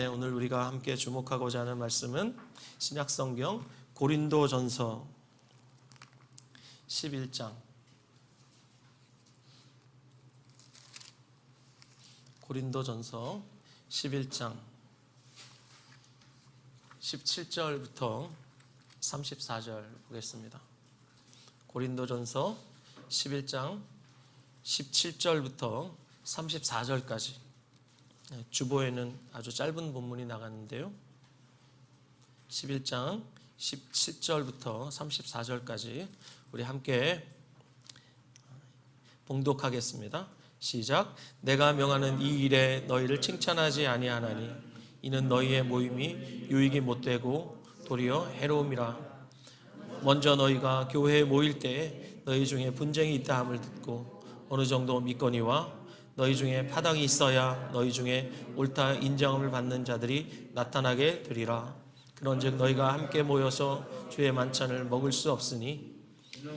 오늘 우리가 함께 주목하고자 하는 말씀은 신약성경 고린도전서 11장 고린도전서 11장 17절부터 34절 보겠습니다. 고린도전서 11장 17절부터 34절까지 주보에는 아주 짧은 본문이 나갔는데요. 11장 17절부터 34절까지 우리 함께 봉독하겠습니다. 시작. 내가 명하는 이 일에 너희를 칭찬하지 아니하나니 이는 너희의 모임이 유익이 못되고 도리어 해로움이라. 먼저 너희가 교회에 모일 때에 너희 중에 분쟁이 있다 함을 듣고 어느 정도 믿거니와 너희 중에 파당이 있어야 너희 중에 옳다 인정함을 받는 자들이 나타나게 되리라. 그런즉 너희가 함께 모여서 주의 만찬을 먹을 수 없으니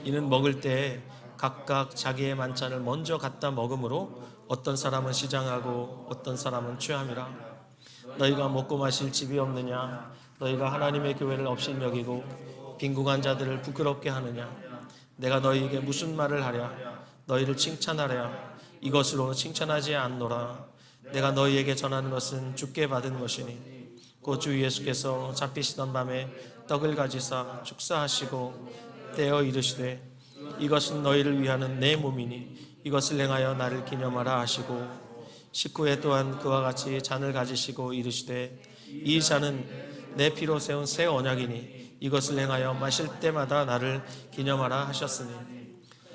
이는 먹을 때에 각각 자기의 만찬을 먼저 갖다 먹음으로 어떤 사람은 시장하고 어떤 사람은 취함이라. 너희가 먹고 마실 집이 없느냐? 너희가 하나님의 교회를 업신여기고 빈궁한 자들을 부끄럽게 하느냐? 내가 너희에게 무슨 말을 하랴? 너희를 칭찬하랴? 이것으로 칭찬하지 않노라. 내가 너희에게 전하는 것은 주께 받은 것이니 곧 주 예수께서 잡히시던 밤에 떡을 가지사 축사하시고 떼어 이르시되 이것은 너희를 위하는 내 몸이니 이것을 행하여 나를 기념하라 하시고 식후에 또한 그와 같이 잔을 가지시고 이르시되 이 잔은 내 피로 세운 새 언약이니 이것을 행하여 마실 때마다 나를 기념하라 하셨으니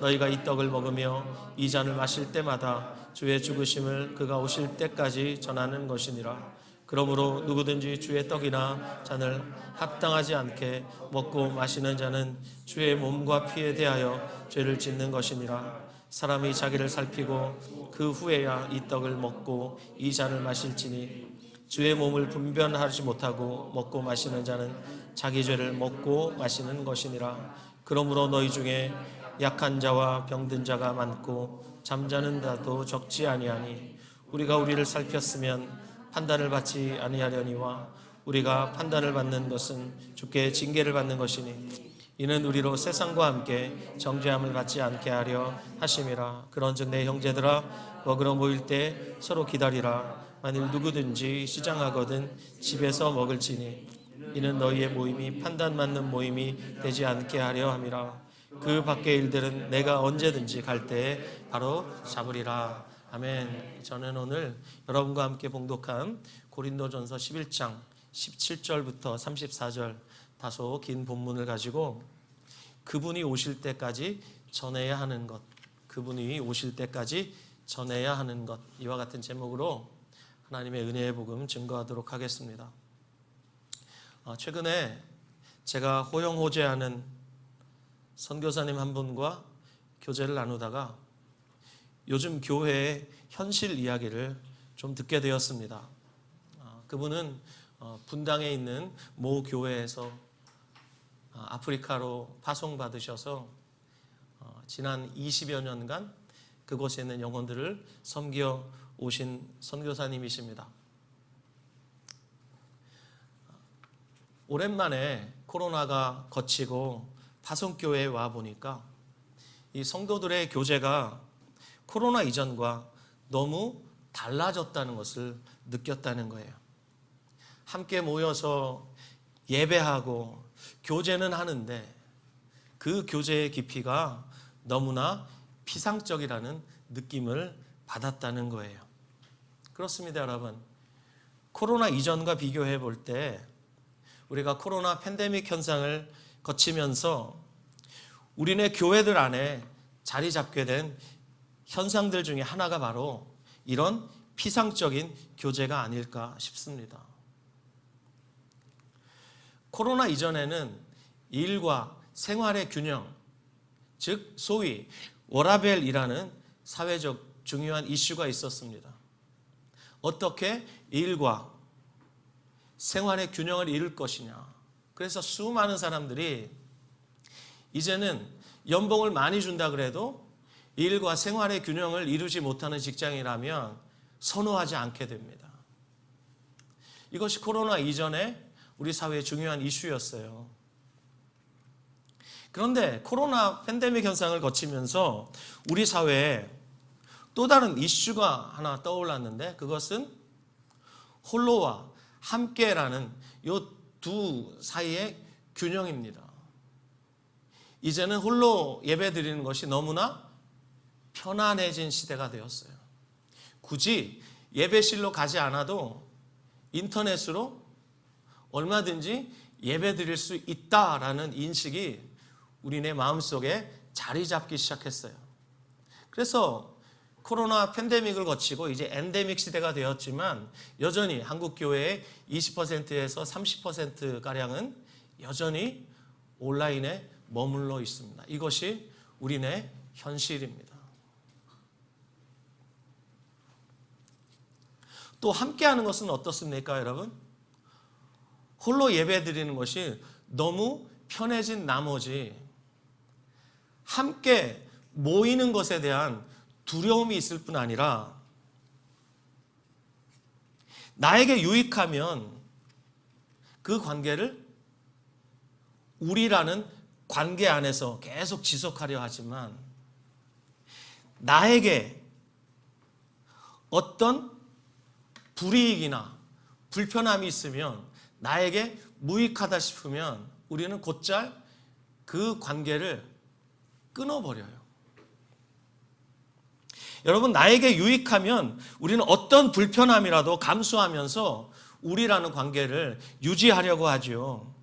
너희가 이 떡을 먹으며 이 잔을 마실 때마다 주의 죽으심을 그가 오실 때까지 전하는 것이니라. 그러므로 누구든지 주의 떡이나 잔을 합당하지 않게 먹고 마시는 자는 주의 몸과 피에 대하여 죄를 짓는 것이니라. 사람이 자기를 살피고 그 후에야 이 떡을 먹고 이 잔을 마실지니 주의 몸을 분별하지 못하고 먹고 마시는 자는 자기 죄를 먹고 마시는 것이니라. 그러므로 너희 중에 약한 자와 병든 자가 많고 잠자는 자도 적지 아니하니 우리가 우리를 살폈으면 판단을 받지 아니하려니와 우리가 판단을 받는 것은 주께 징계를 받는 것이니 이는 우리로 세상과 함께 정죄함을 받지 않게 하려 하심이라. 그런즉 내 형제들아 먹으러 모일 때 서로 기다리라. 만일 누구든지 시장하거든 집에서 먹을지니 이는 너희의 모임이 판단 맞는 모임이 되지 않게 하려 함이라. 그 밖의 일들은 내가 언제든지 갈 때에 바로 잡으리라. 아멘. 저는 오늘 여러분과 함께 봉독한 고린도전서 11장 17절부터 34절 다소 긴 본문을 가지고 그분이 오실 때까지 전해야 하는 것, 그분이 오실 때까지 전해야 하는 것, 이와 같은 제목으로 하나님의 은혜의 복음 증거하도록 하겠습니다. 최근에 제가 호영호재하는 선교사님 한 분과 교제를 나누다가 요즘 교회의 현실 이야기를 좀 듣게 되었습니다. 그분은 분당에 있는 모 교회에서 아프리카로 파송받으셔서 지난 20여 년간 그곳에 있는 영혼들을 섬겨 오신 선교사님이십니다. 오랜만에 코로나가 거치고 파송교회에 와 보니까 이 성도들의 교제가 코로나 이전과 너무 달라졌다는 것을 느꼈다는 거예요. 함께 모여서 예배하고 교제는 하는데 그 교제의 깊이가 너무나 피상적이라는 느낌을 받았다는 거예요. 그렇습니다, 여러분. 코로나 이전과 비교해 볼 때 우리가 코로나 팬데믹 현상을 거치면서 우리네 교회들 안에 자리 잡게 된 현상들 중에 하나가 바로 이런 피상적인 교제가 아닐까 싶습니다. 코로나 이전에는 일과 생활의 균형, 즉 소위 워라밸이라는 사회적 중요한 이슈가 있었습니다. 어떻게 일과 생활의 균형을 이룰 것이냐. 그래서 수많은 사람들이 이제는 연봉을 많이 준다 그래도 일과 생활의 균형을 이루지 못하는 직장이라면 선호하지 않게 됩니다. 이것이 코로나 이전에 우리 사회의 중요한 이슈였어요. 그런데 코로나 팬데믹 현상을 거치면서 우리 사회에 또 다른 이슈가 하나 떠올랐는데, 그것은 홀로와 함께라는 이 두 사이의 균형입니다. 이제는 홀로 예배 드리는 것이 너무나 편안해진 시대가 되었어요. 굳이 예배실로 가지 않아도 인터넷으로 얼마든지 예배 드릴 수 있다라는 인식이 우리네 마음속에 자리 잡기 시작했어요. 그래서 코로나 팬데믹을 거치고 이제 엔데믹 시대가 되었지만 여전히 한국 교회의 20%에서 30%가량은 여전히 온라인에 머물러 있습니다. 이것이 우리네 현실입니다. 또 함께하는 것은 어떻습니까, 여러분? 홀로 예배 드리는 것이 너무 편해진 나머지 함께 모이는 것에 대한 두려움이 있을 뿐 아니라 나에게 유익하면 그 관계를 우리라는 관계 안에서 계속 지속하려 하지만 나에게 어떤 불이익이나 불편함이 있으면, 나에게 무익하다 싶으면 우리는 곧잘 그 관계를 끊어버려요. 여러분, 나에게 유익하면 우리는 어떤 불편함이라도 감수하면서 우리라는 관계를 유지하려고 하죠.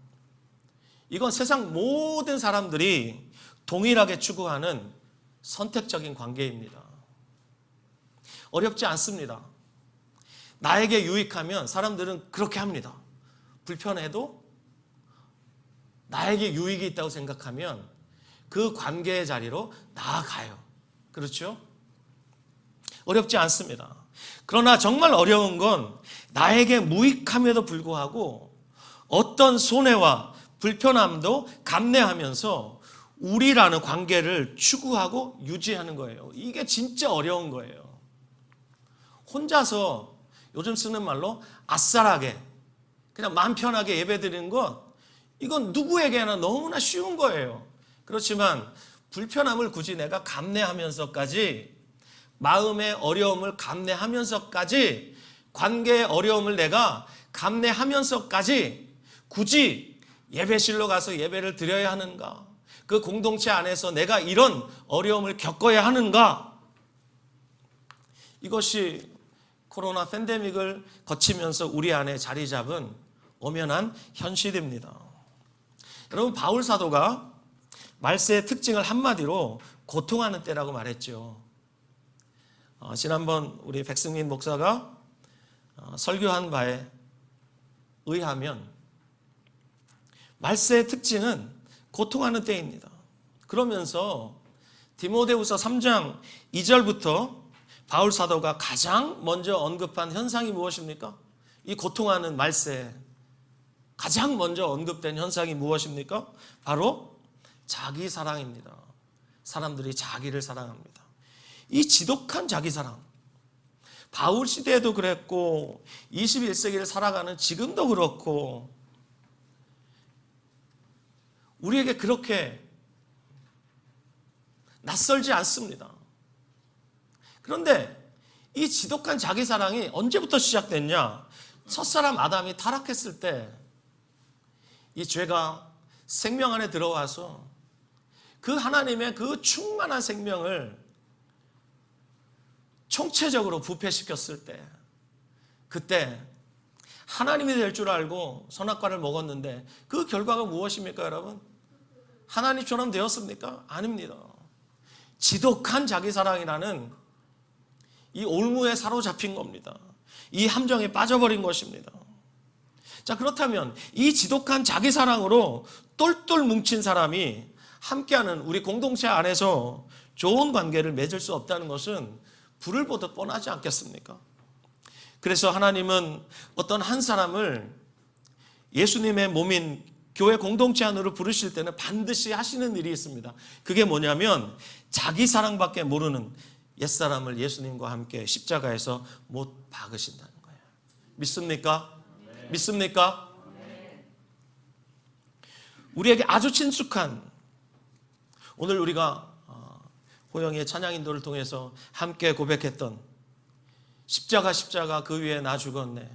이건 세상 모든 사람들이 동일하게 추구하는 선택적인 관계입니다. 어렵지 않습니다. 나에게 유익하면 사람들은 그렇게 합니다. 불편해도 나에게 유익이 있다고 생각하면 그 관계의 자리로 나아가요. 그렇죠? 어렵지 않습니다. 그러나 정말 어려운 건 나에게 무익함에도 불구하고 어떤 손해와 불편함도 감내하면서 우리라는 관계를 추구하고 유지하는 거예요. 이게 진짜 어려운 거예요. 혼자서 요즘 쓰는 말로 아싸라게 그냥 마음 편하게 예배드리는 것, 이건 누구에게나 너무나 쉬운 거예요. 그렇지만 불편함을 굳이 내가 감내하면서까지, 마음의 어려움을 감내하면서까지, 관계의 어려움을 내가 감내하면서까지 굳이 예배실로 가서 예배를 드려야 하는가? 그 공동체 안에서 내가 이런 어려움을 겪어야 하는가? 이것이 코로나 팬데믹을 거치면서 우리 안에 자리 잡은 엄연한 현실입니다. 여러분, 바울 사도가 말세의 특징을 한마디로 고통하는 때라고 말했죠. 지난번 우리 백승민 목사가 설교한 바에 의하면 말세의 특징은 고통하는 때입니다. 그러면서 디모데후서 3장 2절부터 바울 사도가 가장 먼저 언급한 현상이 무엇입니까? 이 고통하는 말세 가장 먼저 언급된 현상이 무엇입니까? 바로 자기 사랑입니다. 사람들이 자기를 사랑합니다. 이 지독한 자기 사랑, 바울 시대에도 그랬고 21세기를 살아가는 지금도 그렇고 우리에게 그렇게 낯설지 않습니다. 그런데 이 지독한 자기 사랑이 언제부터 시작됐냐? 첫사람 아담이 타락했을 때 이 죄가 생명 안에 들어와서 그 하나님의 그 충만한 생명을 총체적으로 부패시켰을 때, 그때 하나님이 될 줄 알고 선악과를 먹었는데 그 결과가 무엇입니까, 여러분? 하나님처럼 되었습니까? 아닙니다. 지독한 자기 사랑이라는 이 올무에 사로잡힌 겁니다. 이 함정에 빠져버린 것입니다. 자, 그렇다면 이 지독한 자기 사랑으로 똘똘 뭉친 사람이 함께하는 우리 공동체 안에서 좋은 관계를 맺을 수 없다는 것은 불을 보듯 뻔하지 않겠습니까? 그래서 하나님은 어떤 한 사람을 예수님의 몸인 교회 공동체 안으로 부르실 때는 반드시 하시는 일이 있습니다. 그게 뭐냐면 자기 사랑밖에 모르는 옛사람을 예수님과 함께 십자가에서 못 박으신다는 거예요. 믿습니까? 믿습니까? 우리에게 아주 친숙한, 오늘 우리가 호영이의 찬양 인도를 통해서 함께 고백했던 십자가 그 위에 나 죽었네.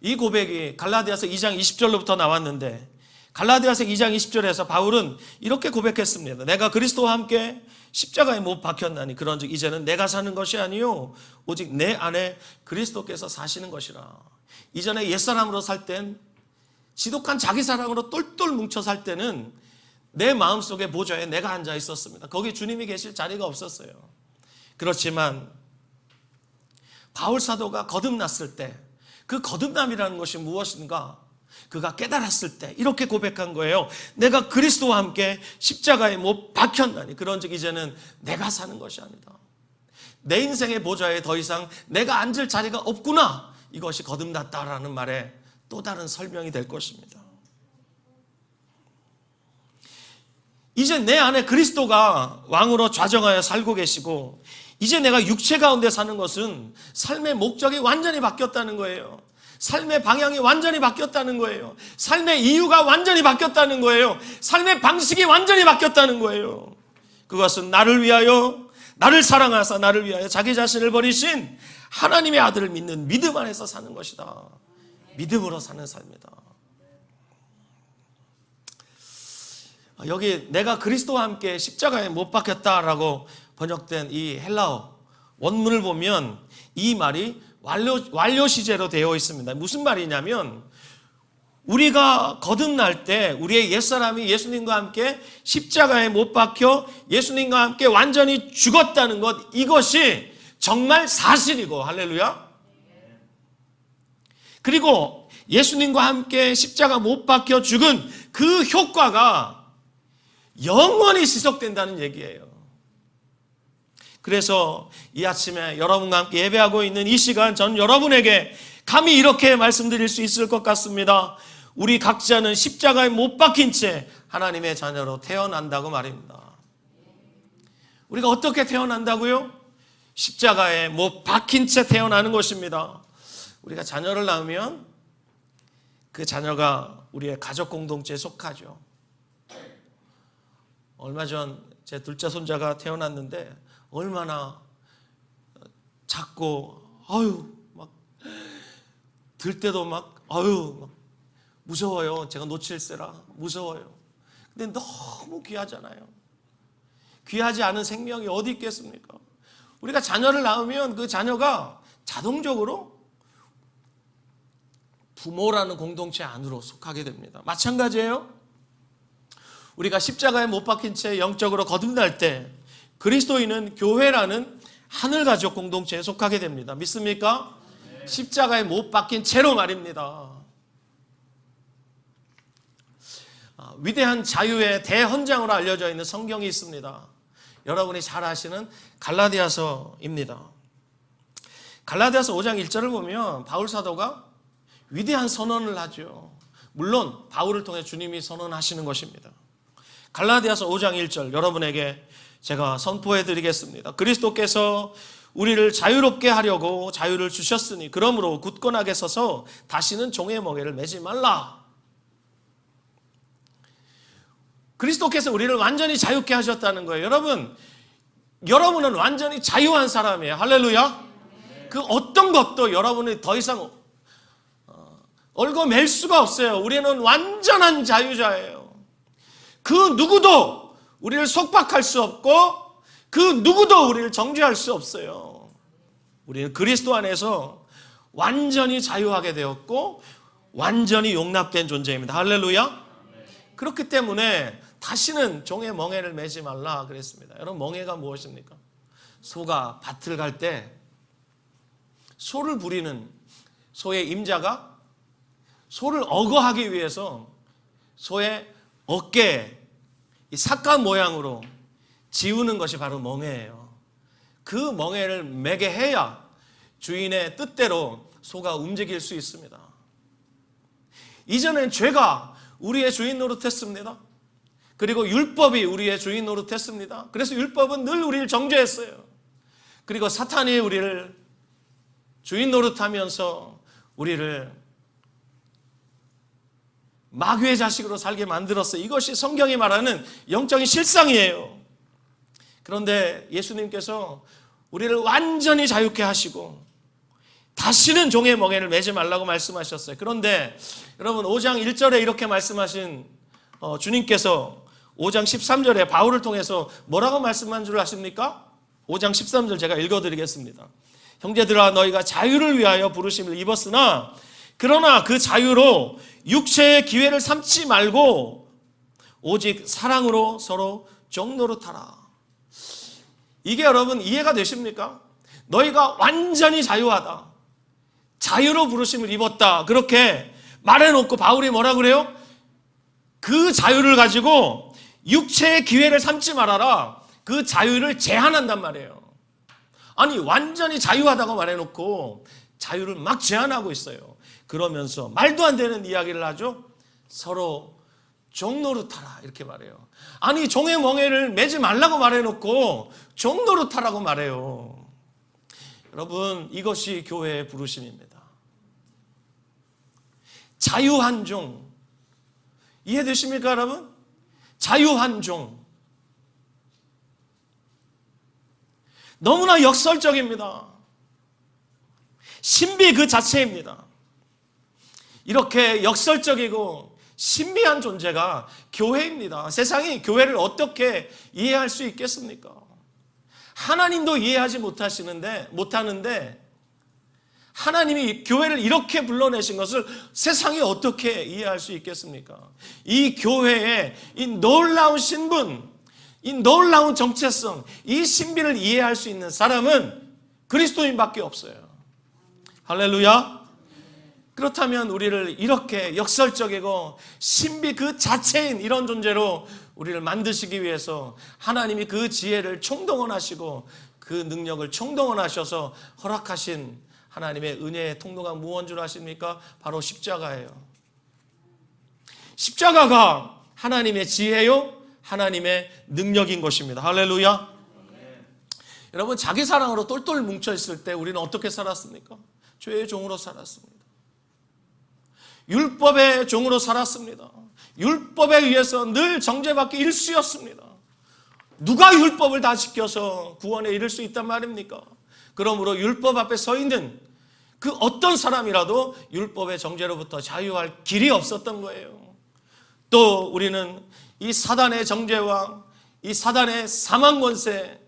이 고백이 갈라디아서 2장 20절로부터 나왔는데, 갈라디아서 2장 20절에서 바울은 이렇게 고백했습니다. 내가 그리스도와 함께 십자가에 못 박혔나니 그런즉 이제는 내가 사는 것이 아니요 오직 내 안에 그리스도께서 사시는 것이라. 이전에 옛사람으로 살 땐, 지독한 자기 사랑으로 똘똘 뭉쳐 살 때는 내 마음속에 보좌에 내가 앉아 있었습니다. 거기 주님이 계실 자리가 없었어요. 그렇지만 바울 사도가 거듭났을 때, 그 거듭남이라는 것이 무엇인가 그가 깨달았을 때 이렇게 고백한 거예요. 내가 그리스도와 함께 십자가에 못 박혔나니 그런즉 이제는 내가 사는 것이 아니다. 내 인생의 보좌에 더 이상 내가 앉을 자리가 없구나. 이것이 거듭났다라는 말에 또 다른 설명이 될 것입니다. 이제 내 안에 그리스도가 왕으로 좌정하여 살고 계시고, 이제 내가 육체 가운데 사는 것은 삶의 목적이 완전히 바뀌었다는 거예요. 삶의 방향이 완전히 바뀌었다는 거예요. 삶의 이유가 완전히 바뀌었다는 거예요. 삶의 방식이 완전히 바뀌었다는 거예요. 그것은 나를 위하여, 나를 사랑하사 나를 위하여 자기 자신을 버리신 하나님의 아들을 믿는 믿음 안에서 사는 것이다. 믿음으로 사는 삶이다. 여기 내가 그리스도와 함께 십자가에 못 박혔다라고 번역된 이 헬라어 원문을 보면 이 말이 완료 시제로 되어 있습니다. 무슨 말이냐면, 우리가 거듭날 때 우리의 옛사람이 예수님과 함께 십자가에 못 박혀 예수님과 함께 완전히 죽었다는 것, 이것이 정말 사실이고, 할렐루야. 그리고 예수님과 함께 십자가 못 박혀 죽은 그 효과가 영원히 지속된다는 얘기예요. 그래서 이 아침에 여러분과 함께 예배하고 있는 이 시간, 전 여러분에게 감히 이렇게 말씀드릴 수 있을 것 같습니다. 우리 각자는 십자가에 못 박힌 채 하나님의 자녀로 태어난다고 말입니다. 우리가 어떻게 태어난다고요? 십자가에 못 박힌 채 태어나는 것입니다. 우리가 자녀를 낳으면 그 자녀가 우리의 가족 공동체에 속하죠. 얼마 전 제 둘째 손자가 태어났는데 얼마나 작고, 막 들 때도 막 무서워요. 제가 놓칠세라 무서워요. 근데 너무 귀하잖아요. 귀하지 않은 생명이 어디 있겠습니까? 우리가 자녀를 낳으면 그 자녀가 자동적으로 부모라는 공동체 안으로 속하게 됩니다. 마찬가지예요. 우리가 십자가에 못 박힌 채 영적으로 거듭날 때 그리스도인은 교회라는 하늘가족 공동체에 속하게 됩니다. 믿습니까? 네. 십자가에 못 박힌 채로 말입니다. 위대한 자유의 대헌장으로 알려져 있는 성경이 있습니다. 여러분이 잘 아시는 갈라디아서입니다. 갈라디아서 5장 1절을 보면 바울 사도가 위대한 선언을 하죠. 물론 바울을 통해 주님이 선언하시는 것입니다. 갈라디아서 5장 1절 여러분에게 제가 선포해 드리겠습니다. 그리스도께서 우리를 자유롭게 하려고 자유를 주셨으니 그러므로 굳건하게 서서 다시는 종의 멍에를 매지 말라. 그리스도께서 우리를 완전히 자유케 하셨다는 거예요. 여러분은 완전히 자유한 사람이에요. 할렐루야. 그 어떤 것도 여러분이 더 이상 얽어맬 수가 없어요. 우리는 완전한 자유자예요. 그 누구도 우리를 속박할 수 없고 그 누구도 우리를 정죄할 수 없어요. 우리는 그리스도 안에서 완전히 자유하게 되었고 완전히 용납된 존재입니다. 할렐루야. 그렇기 때문에 다시는 종의 멍에를 매지 말라 그랬습니다. 여러분, 멍에가 무엇입니까? 소가 밭을 갈 때 소를 부리는 소의 임자가 소를 억어하기 위해서 소의 어깨에 이 삭간 모양으로 지우는 것이 바로 멍에예요. 그 멍에를 매게 해야 주인의 뜻대로 소가 움직일 수 있습니다. 이전엔 죄가 우리의 주인 노릇했습니다. 그리고 율법이 우리의 주인 노릇했습니다. 그래서 율법은 늘 우리를 정죄했어요. 그리고 사탄이 우리를 주인 노릇하면서 우리를 마귀의 자식으로 살게 만들었어요. 이것이 성경이 말하는 영적인 실상이에요. 그런데 예수님께서 우리를 완전히 자유케 하시고 다시는 종의 멍에를 매지 말라고 말씀하셨어요. 그런데 여러분 5장 1절에 이렇게 말씀하신 주님께서 5장 13절에 바울을 통해서 뭐라고 말씀한 줄 아십니까? 5장 13절 제가 읽어드리겠습니다. 형제들아 너희가 자유를 위하여 부르심을 입었으나 그러나 그 자유로 육체의 기회를 삼지 말고 오직 사랑으로 서로 종노릇하라. 이게 여러분 이해가 되십니까? 너희가 완전히 자유하다, 자유로 부르심을 입었다, 그렇게 말해놓고 바울이 뭐라 그래요? 그 자유를 가지고 육체의 기회를 삼지 말아라. 그 자유를 제한한단 말이에요. 아니 완전히 자유하다고 말해놓고 자유를 막 제한하고 있어요. 그러면서 말도 안 되는 이야기를 하죠. 서로 종노릇하라 이렇게 말해요. 아니 종의 멍에를 매지 말라고 말해놓고 종노릇하라고 말해요. 여러분 이것이 교회의 부르심입니다. 자유한 종 이해되십니까 여러분? 자유한 종 너무나 역설적입니다. 신비 그 자체입니다. 이렇게 역설적이고 신비한 존재가 교회입니다. 세상이 교회를 어떻게 이해할 수 있겠습니까? 하나님도 이해하지 못하는데 하나님이 교회를 이렇게 불러내신 것을 세상이 어떻게 이해할 수 있겠습니까? 이 교회의 이 놀라운 신분, 이 놀라운 정체성, 이 신비를 이해할 수 있는 사람은 그리스도인밖에 없어요. 할렐루야. 그렇다면 우리를 이렇게 역설적이고 신비 그 자체인 이런 존재로 우리를 만드시기 위해서 하나님이 그 지혜를 총동원하시고 그 능력을 총동원하셔서 허락하신 하나님의 은혜의 통로가 무엇인 줄 아십니까? 바로 십자가예요. 십자가가 하나님의 지혜요, 하나님의 능력인 것입니다. 할렐루야. 여러분 자기 사랑으로 똘똘 뭉쳐있을 때 우리는 어떻게 살았습니까? 죄의 종으로 살았습니다. 율법의 종으로 살았습니다. 율법에 의해서 늘 정죄받기 일쑤였습니다. 누가 율법을 다 지켜서 구원에 이를 수 있단 말입니까? 그러므로 율법 앞에 서 있는 그 어떤 사람이라도 율법의 정죄로부터 자유할 길이 없었던 거예요. 또 우리는 이 사단의 정죄와 이 사단의 사망 권세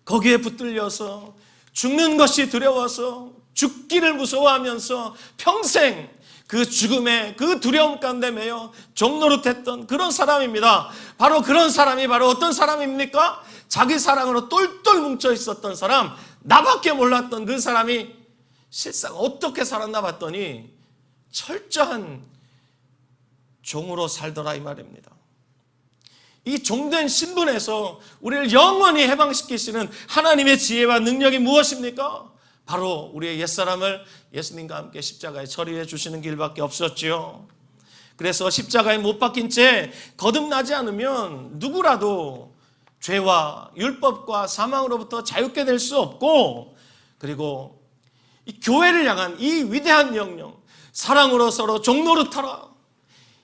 거기에 붙들려서 죽는 것이 두려워서 죽기를 무서워하면서 평생 그 죽음의 그 두려움 가운데 매여 종노릇했던 그런 사람입니다. 바로 그런 사람이 바로 어떤 사람입니까? 자기 사랑으로 똘똘 뭉쳐 있었던 사람, 나밖에 몰랐던 그 사람이 실상 어떻게 살았나 봤더니 철저한 종으로 살더라 이 말입니다. 이 종된 신분에서 우리를 영원히 해방시키시는 하나님의 지혜와 능력이 무엇입니까? 바로 우리의 옛사람을 예수님과 함께 십자가에 처리해 주시는 길밖에 없었지요. 그래서 십자가에 못 박힌 채 거듭나지 않으면 누구라도 죄와 율법과 사망으로부터 자유케 될 수 없고, 그리고 이 교회를 향한 이 위대한 명령, 사랑으로 서로 종노릇하라,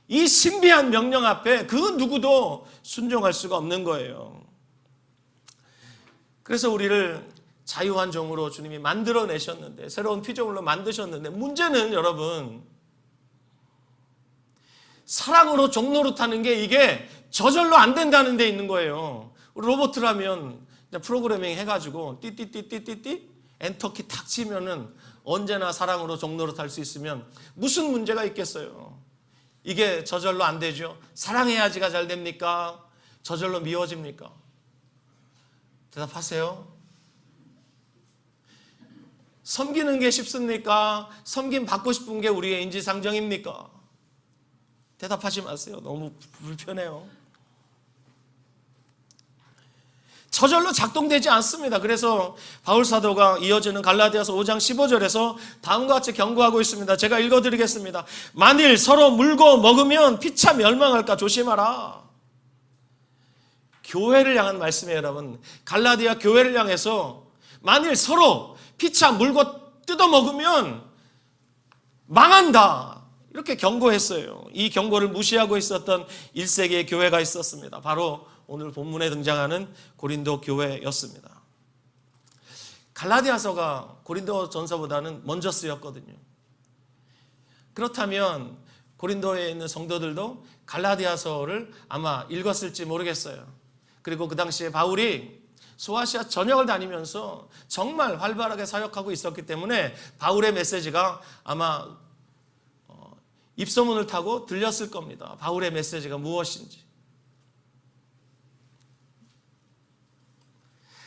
이 신비한 명령 앞에 그 누구도 순종할 수가 없는 거예요. 그래서 우리를 자유한 종으로 주님이 만들어내셨는데, 새로운 피조물로 만드셨는데, 문제는 여러분 사랑으로 종노릇하는 게 이게 저절로 안 된다는 데 있는 거예요. 로봇이라면 프로그래밍 해가지고 띠띠띠띠띠띠 엔터키 탁 치면은 언제나 사랑으로 종노릇할 수 있으면 무슨 문제가 있겠어요? 이게 저절로 안 되죠. 사랑해야지가 잘 됩니까? 저절로 미워집니까? 대답하세요. 섬기는 게 쉽습니까? 섬김 받고 싶은 게 우리의 인지상정입니까? 대답하지 마세요. 너무 불편해요. 저절로 작동되지 않습니다. 그래서 바울 사도가 이어지는 갈라디아서 5장 15절에서 다음과 같이 경고하고 있습니다. 제가 읽어드리겠습니다. 만일 서로 물고 먹으면 피차 멸망할까 조심하라. 교회를 향한 말씀이에요, 여러분. 갈라디아 교회를 향해서 만일 서로 피차 물고 뜯어 먹으면 망한다. 이렇게 경고했어요. 이 경고를 무시하고 있었던 1세기의 교회가 있었습니다. 바로 오늘 본문에 등장하는 고린도 교회였습니다. 갈라디아서가 고린도 전서보다는 먼저 쓰였거든요. 그렇다면 고린도에 있는 성도들도 갈라디아서를 아마 읽었을지 모르겠어요. 그리고 그 당시에 바울이 소아시아 전역을 다니면서 정말 활발하게 사역하고 있었기 때문에 바울의 메시지가 아마 입소문을 타고 들렸을 겁니다. 바울의 메시지가 무엇인지.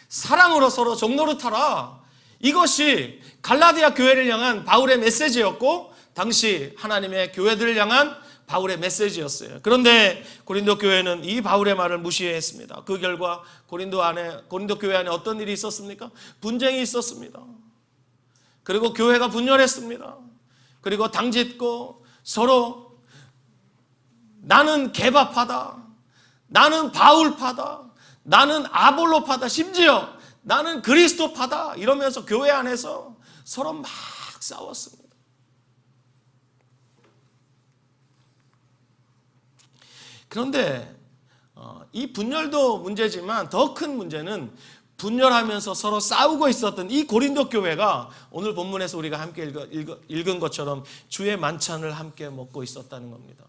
사랑으로 서로 종노릇하라. 이것이 갈라디아 교회를 향한 바울의 메시지였고 당시 하나님의 교회들을 향한 바울의 메시지였어요. 그런데 고린도 교회는 이 바울의 말을 무시했습니다. 그 결과 고린도 교회 안에 어떤 일이 있었습니까? 분쟁이 있었습니다. 그리고 교회가 분열했습니다. 그리고 당짓고 서로 나는 개바파다, 나는 바울파다, 나는 아볼로파다, 심지어 나는 그리스도파다 이러면서 교회 안에서 서로 막 싸웠습니다. 그런데 이 분열도 문제지만 더 큰 문제는 분열하면서 서로 싸우고 있었던 이 고린도 교회가 오늘 본문에서 우리가 함께 읽은 것처럼 주의 만찬을 함께 먹고 있었다는 겁니다.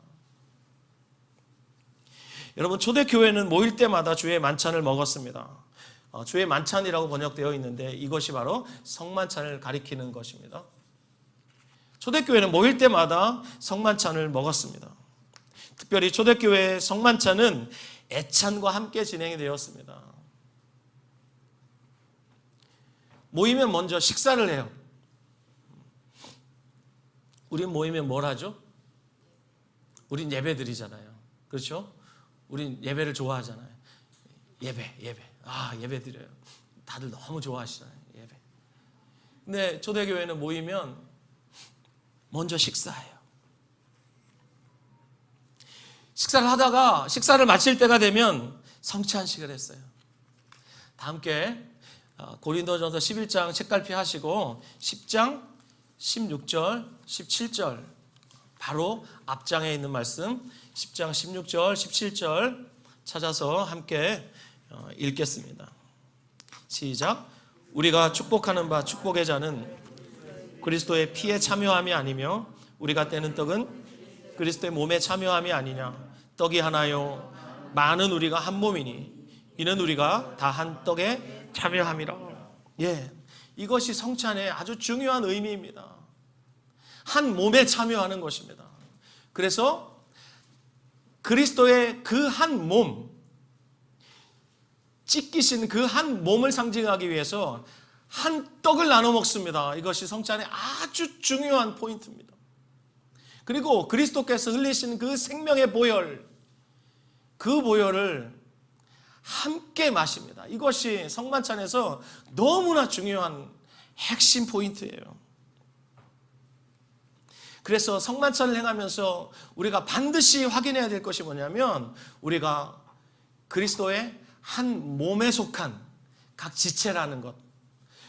여러분, 초대교회는 모일 때마다 주의 만찬을 먹었습니다. 주의 만찬이라고 번역되어 있는데 이것이 바로 성만찬을 가리키는 것입니다. 초대교회는 모일 때마다 성만찬을 먹었습니다. 특별히 초대교회의 성만찬은 애찬과 함께 진행이 되었습니다. 모이면 먼저 식사를 해요. 우린 모이면 뭘 하죠? 우린 예배 드리잖아요. 그렇죠? 우린 예배를 좋아하잖아요. 예배. 예배 드려요. 다들 너무 좋아하시잖아요. 예배. 근데 초대교회는 모이면 먼저 식사해요. 식사를 하다가 식사를 마칠 때가 되면 성찬식을 했어요. 다 함께 고린도전서 11장 책갈피 하시고 10장 16절 17절 바로 앞장에 있는 말씀 10장 16절 17절 찾아서 함께 읽겠습니다. 시작. 우리가 축복하는 바 축복의 자는 그리스도의 피에 참여함이 아니며 우리가 떼는 떡은 그리스도의 몸에 참여함이 아니냐. 떡이 하나요 많은 우리가 한 몸이니 이는 우리가 다 한 떡에 참여함이라. 이것이 성찬의 아주 중요한 의미입니다. 한 몸에 참여하는 것입니다. 그래서 그리스도의 그 한 몸, 찢기신 그 한 몸을 상징하기 위해서 한 떡을 나눠 먹습니다. 이것이 성찬의 아주 중요한 포인트입니다. 그리고 그리스도께서 흘리신 그 생명의 보혈, 그 보혈을 함께 마십니다. 이것이 성만찬에서 너무나 중요한 핵심 포인트예요. 그래서 성만찬을 행하면서 우리가 반드시 확인해야 될 것이 뭐냐면 우리가 그리스도의 한 몸에 속한 각 지체라는 것,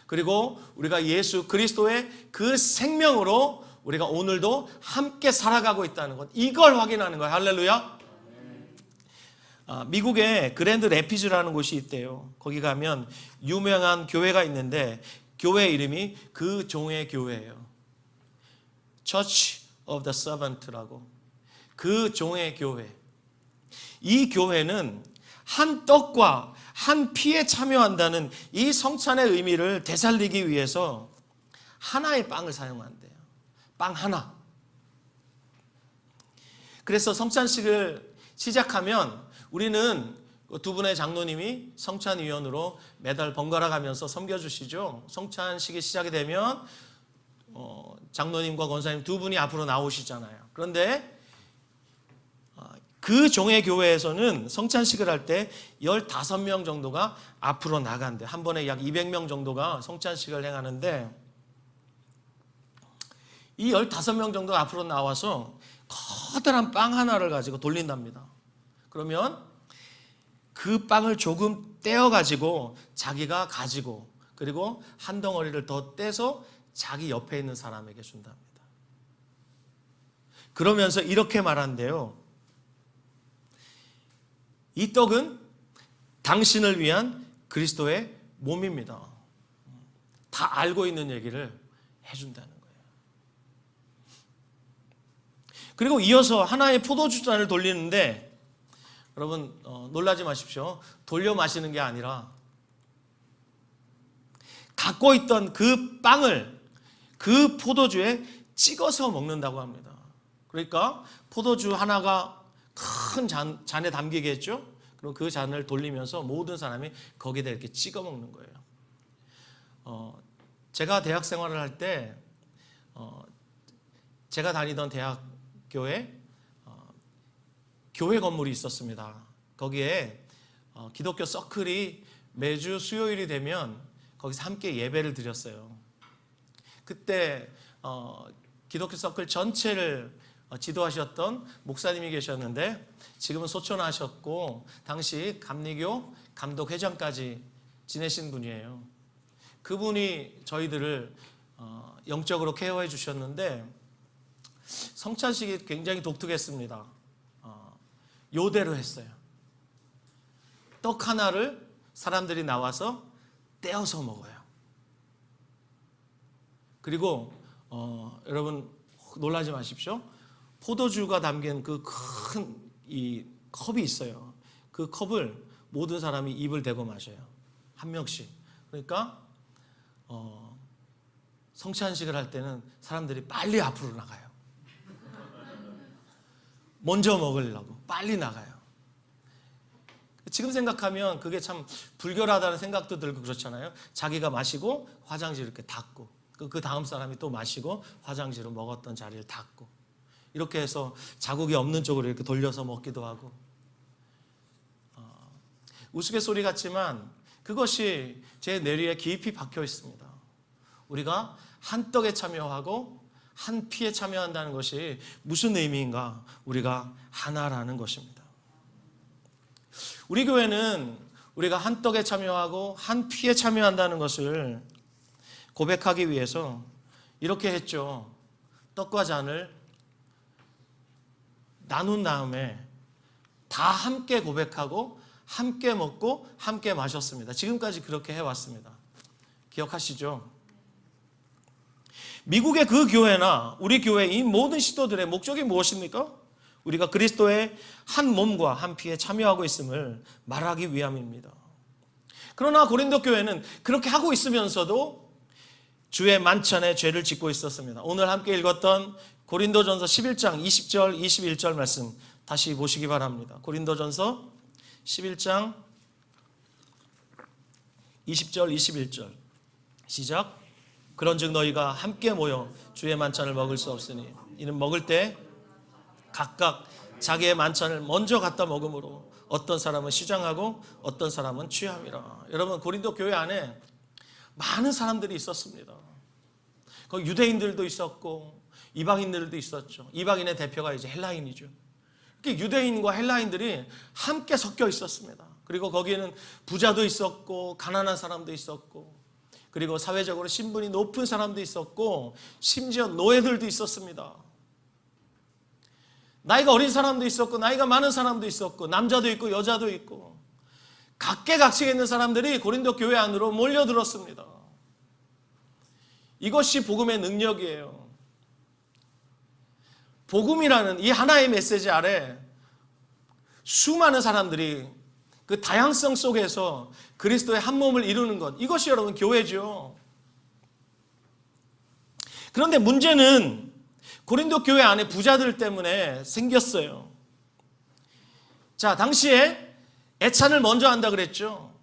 그리고 우리가 예수 그리스도의 그 생명으로 우리가 오늘도 함께 살아가고 있다는 것, 이걸 확인하는 거예요. 할렐루야. 미국에 그랜드 래피즈라는 곳이 있대요. 거기 가면 유명한 교회가 있는데 교회 이름이 그 종의 교회예요. Church of the Servant라고. 그 종의 교회. 이 교회는 한 떡과 한 피에 참여한다는 이 성찬의 의미를 되살리기 위해서 하나의 빵을 사용한대요. 빵 하나. 그래서 성찬식을 시작하면 우리는 두 분의 장로님이 성찬위원으로 매달 번갈아 가면서 섬겨주시죠. 성찬식이 시작이 되면 장로님과 권사님 두 분이 앞으로 나오시잖아요. 그런데 그 종의 교회에서는 성찬식을 할 때 15명 정도가 앞으로 나간대. 한 번에 약 200명 정도가 성찬식을 행하는데 이 15명 정도가 앞으로 나와서 커다란 빵 하나를 가지고 돌린답니다. 그러면 그 빵을 조금 떼어가지고 자기가 가지고 그리고 한 덩어리를 더 떼서 자기 옆에 있는 사람에게 준답니다. 그러면서 이렇게 말한대요. 이 떡은 당신을 위한 그리스도의 몸입니다. 다 알고 있는 얘기를 해준다는 거예요. 그리고 이어서 하나의 포도주 잔을 돌리는데, 여러분 놀라지 마십시오. 돌려 마시는 게 아니라 갖고 있던 그 빵을 그 포도주에 찍어서 먹는다고 합니다. 그러니까 포도주 하나가 큰 잔에 담기겠죠. 그리고 그 잔을 돌리면서 모든 사람이 거기다 이렇게 찍어 먹는 거예요. 제가 대학 생활을 할 때 제가 다니던 대학교에 교회 건물이 있었습니다. 거기에 기독교 서클이 매주 수요일이 되면 거기서 함께 예배를 드렸어요. 그때 기독교 서클 전체를 지도하셨던 목사님이 계셨는데, 지금은 소천하셨고 당시 감리교 감독회장까지 지내신 분이에요. 그분이 저희들을 영적으로 케어해 주셨는데, 성찬식이 굉장히 독특했습니다. 요대로 했어요. 떡 하나를 사람들이 나와서 떼어서 먹어요. 그리고 여러분 놀라지 마십시오. 포도주가 담긴 그 큰 이 컵이 있어요. 그 컵을 모든 사람이 입을 대고 마셔요. 한 명씩. 그러니까 성찬식을 할 때는 사람들이 빨리 앞으로 나가요. 먼저 먹으려고 빨리 나가요. 지금 생각하면 그게 참 불결하다는 생각도 들고 그렇잖아요. 자기가 마시고 화장실 이렇게 닦고, 그 다음 사람이 또 마시고 화장실로 먹었던 자리를 닦고, 이렇게 해서 자국이 없는 쪽으로 이렇게 돌려서 먹기도 하고. 우스갯소리 같지만 그것이 제 뇌리에 깊이 박혀 있습니다. 우리가 한 떡에 참여하고 한 피에 참여한다는 것이 무슨 의미인가? 우리가 하나라는 것입니다. 우리 교회는 우리가 한 떡에 참여하고 한 피에 참여한다는 것을 고백하기 위해서 이렇게 했죠. 떡과 잔을 나눈 다음에 다 함께 고백하고 함께 먹고 함께 마셨습니다. 지금까지 그렇게 해왔습니다. 기억하시죠? 미국의 그 교회나 우리 교회 이 모든 시도들의 목적이 무엇입니까? 우리가 그리스도의 한 몸과 한 피에 참여하고 있음을 말하기 위함입니다. 그러나 고린도 교회는 그렇게 하고 있으면서도 주의 만찬에 죄를 짓고 있었습니다. 오늘 함께 읽었던 고린도전서 11장 20절 21절 말씀 다시 보시기 바랍니다. 고린도전서 11장 20절 21절 시작. 그런즉 너희가 함께 모여 주의 만찬을 먹을 수 없으니 이는 먹을 때 각각 자기의 만찬을 먼저 갖다 먹음으로 어떤 사람은 시장하고 어떤 사람은 취함이라. 여러분, 고린도 교회 안에 많은 사람들이 있었습니다. 거기 유대인들도 있었고 이방인들도 있었죠. 이방인의 대표가 이제 헬라인이죠. 이렇게 유대인과 헬라인들이 함께 섞여 있었습니다. 그리고 거기에는 부자도 있었고 가난한 사람도 있었고, 그리고 사회적으로 신분이 높은 사람도 있었고, 심지어 노예들도 있었습니다. 나이가 어린 사람도 있었고 나이가 많은 사람도 있었고, 남자도 있고 여자도 있고, 각계각층에 있는 사람들이 고린도 교회 안으로 몰려들었습니다. 이것이 복음의 능력이에요. 복음이라는 이 하나의 메시지 아래 수많은 사람들이 그 다양성 속에서 그리스도의 한 몸을 이루는 것, 이것이 여러분 교회죠. 그런데 문제는 고린도 교회 안에 부자들 때문에 생겼어요. 자, 당시에 애찬을 먼저 한다 그랬죠.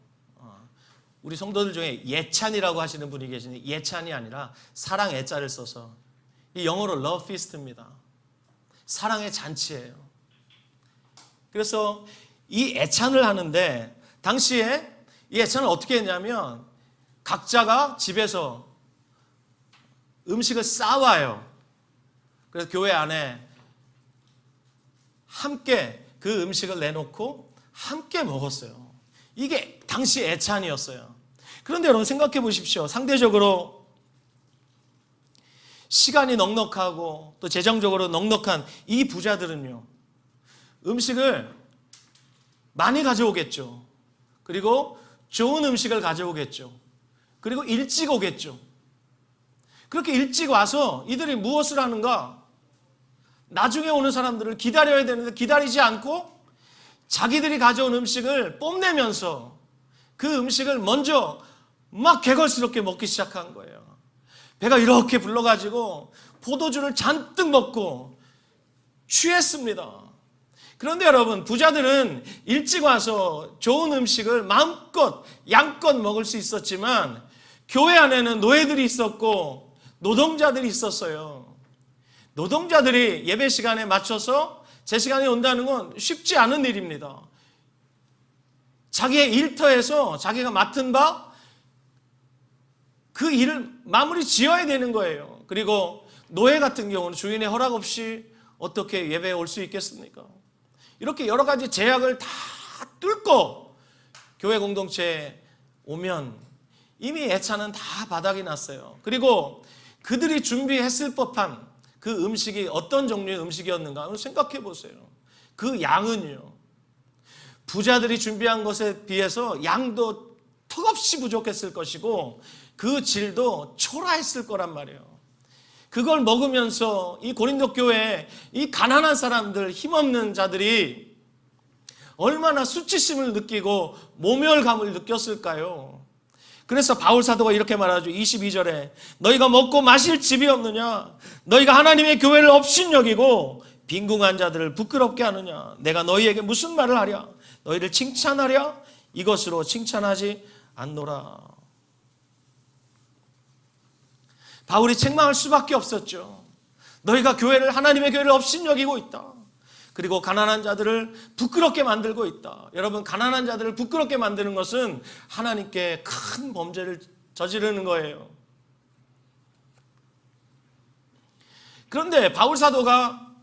우리 성도들 중에 예찬이라고 하시는 분이 계시는데, 예찬이 아니라 사랑 애자를 써서 이 영어로 love feast입니다. 사랑의 잔치예요. 그래서 이 애찬을 하는데, 당시에 이 애찬을 어떻게 했냐면 각자가 집에서 음식을 싸와요. 그래서 교회 안에 함께 그 음식을 내놓고 함께 먹었어요. 이게 당시 애찬이었어요. 그런데 여러분 생각해 보십시오. 상대적으로 시간이 넉넉하고 또 재정적으로 넉넉한 이 부자들은요, 음식을 많이 가져오겠죠. 그리고 좋은 음식을 가져오겠죠. 그리고 일찍 오겠죠. 그렇게 일찍 와서 이들이 무엇을 하는가? 나중에 오는 사람들을 기다려야 되는데 기다리지 않고 자기들이 가져온 음식을 뽐내면서 그 음식을 먼저 막 개걸스럽게 먹기 시작한 거예요. 배가 이렇게 불러가지고 포도주를 잔뜩 먹고 취했습니다. 그런데 여러분, 부자들은 일찍 와서 좋은 음식을 마음껏 양껏 먹을 수 있었지만 교회 안에는 노예들이 있었고 노동자들이 있었어요. 노동자들이 예배 시간에 맞춰서 제 시간에 온다는 건 쉽지 않은 일입니다. 자기의 일터에서 자기가 맡은 바 그 일을 마무리 지어야 되는 거예요. 그리고 노예 같은 경우는 주인의 허락 없이 어떻게 예배에 올 수 있겠습니까? 이렇게 여러 가지 제약을 다 뚫고 교회 공동체에 오면 이미 애차는 다 바닥이 났어요. 그리고 그들이 준비했을 법한 그 음식이 어떤 종류의 음식이었는가 생각해 보세요. 그 양은요, 부자들이 준비한 것에 비해서 양도 턱없이 부족했을 것이고 그 질도 초라했을 거란 말이에요. 그걸 먹으면서 이 고린도 교회에 이 가난한 사람들, 힘없는 자들이 얼마나 수치심을 느끼고 모멸감을 느꼈을까요? 그래서 바울 사도가 이렇게 말하죠. 22절에 너희가 먹고 마실 집이 없느냐? 너희가 하나님의 교회를 업신여기고 빈궁한 자들을 부끄럽게 하느냐? 내가 너희에게 무슨 말을 하랴? 너희를 칭찬하랴? 이것으로 칭찬하지 않노라. 바울이 책망할 수밖에 없었죠. 너희가 하나님의 교회를 업신여기고 있다. 그리고 가난한 자들을 부끄럽게 만들고 있다. 여러분, 가난한 자들을 부끄럽게 만드는 것은 하나님께 큰 범죄를 저지르는 거예요. 그런데 바울 사도가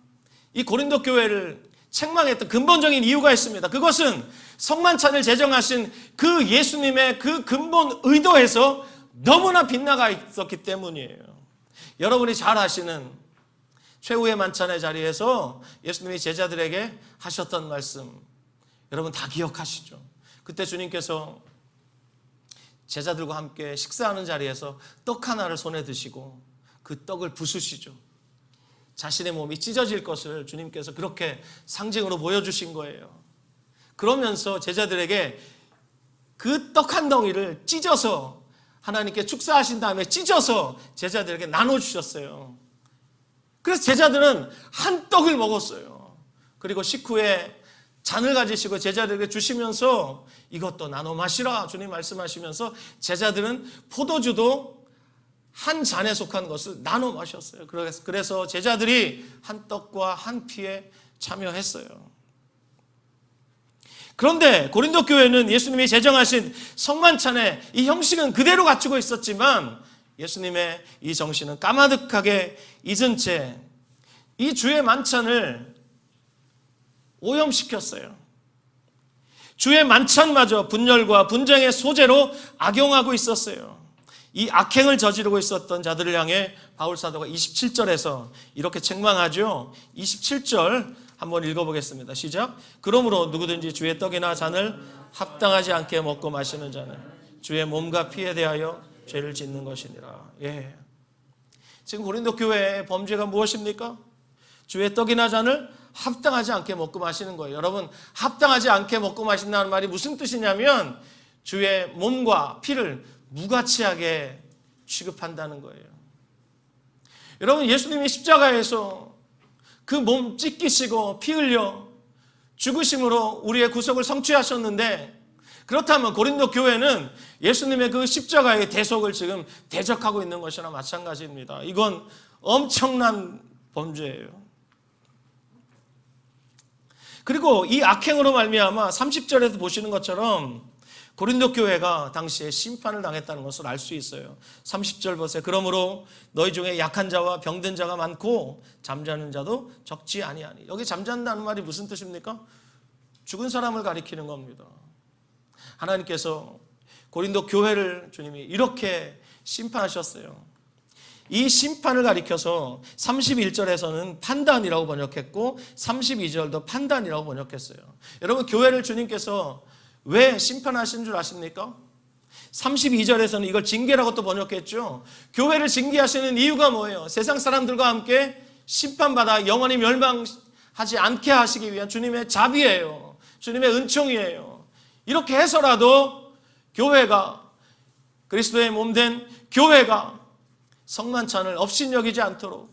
이 고린도 교회를 책망했던 근본적인 이유가 있습니다. 그것은 성만찬을 제정하신 그 예수님의 그 근본 의도에서 너무나 빗나가 있었기 때문이에요. 여러분이 잘 아시는 최후의 만찬의 자리에서 예수님이 제자들에게 하셨던 말씀, 여러분 다 기억하시죠? 그때 주님께서 제자들과 함께 식사하는 자리에서 떡 하나를 손에 드시고 그 떡을 부수시죠. 자신의 몸이 찢어질 것을 주님께서 그렇게 상징으로 보여주신 거예요. 그러면서 제자들에게 그 떡 한 덩이를 찢어서 하나님께 축사하신 다음에 찢어서 제자들에게 나눠주셨어요. 그래서 제자들은 한 떡을 먹었어요. 그리고 식후에 잔을 가지시고 제자들에게 주시면서 이것도 나눠 마시라 주님 말씀하시면서 제자들은 포도주도 한 잔에 속한 것을 나눠 마셨어요. 그래서 제자들이 한 떡과 한 피에 참여했어요. 그런데 고린도 교회는 예수님이 제정하신 성만찬의 이 형식은 그대로 갖추고 있었지만 예수님의 이 정신은 까마득하게 잊은 채 이 주의 만찬을 오염시켰어요. 주의 만찬마저 분열과 분쟁의 소재로 악용하고 있었어요. 이 악행을 저지르고 있었던 자들을 향해 바울 사도가 27절에서 이렇게 책망하죠. 27절 한번 읽어보겠습니다. 시작. 그러므로 누구든지 주의 떡이나 잔을 합당하지 않게 먹고 마시는 자는 주의 몸과 피에 대하여 죄를 짓는 것이니라. 예. 지금 고린도 교회의 범죄가 무엇입니까? 주의 떡이나 잔을 합당하지 않게 먹고 마시는 거예요. 여러분, 합당하지 않게 먹고 마신다는 말이 무슨 뜻이냐면 주의 몸과 피를 무가치하게 취급한다는 거예요. 여러분, 예수님이 십자가에서 그 몸 찢기시고 피 흘려 죽으심으로 우리의 구속을 성취하셨는데, 그렇다면 고린도 교회는 예수님의 그 십자가의 대속을 지금 대적하고 있는 것이나 마찬가지입니다. 이건 엄청난 범죄예요. 그리고 이 악행으로 말미암아 30절에도 보시는 것처럼 고린도 교회가 당시에 심판을 당했다는 것을 알 수 있어요. 30절 보세요. 그러므로 너희 중에 약한 자와 병든 자가 많고 잠자는 자도 적지 아니하니. 여기 잠잔다는 말이 무슨 뜻입니까? 죽은 사람을 가리키는 겁니다. 하나님께서 고린도 교회를 주님이 이렇게 심판하셨어요. 이 심판을 가리켜서 31절에서는 판단이라고 번역했고 32절도 판단이라고 번역했어요. 여러분, 교회를 주님께서 왜 심판하신 줄 아십니까? 32절에서는 이걸 징계라고 또 번역했죠. 교회를 징계하시는 이유가 뭐예요? 세상 사람들과 함께 심판받아 영원히 멸망하지 않게 하시기 위한 주님의 자비예요. 주님의 은총이에요. 이렇게 해서라도 교회가, 그리스도의 몸된 교회가 성만찬을 업신여기지 않도록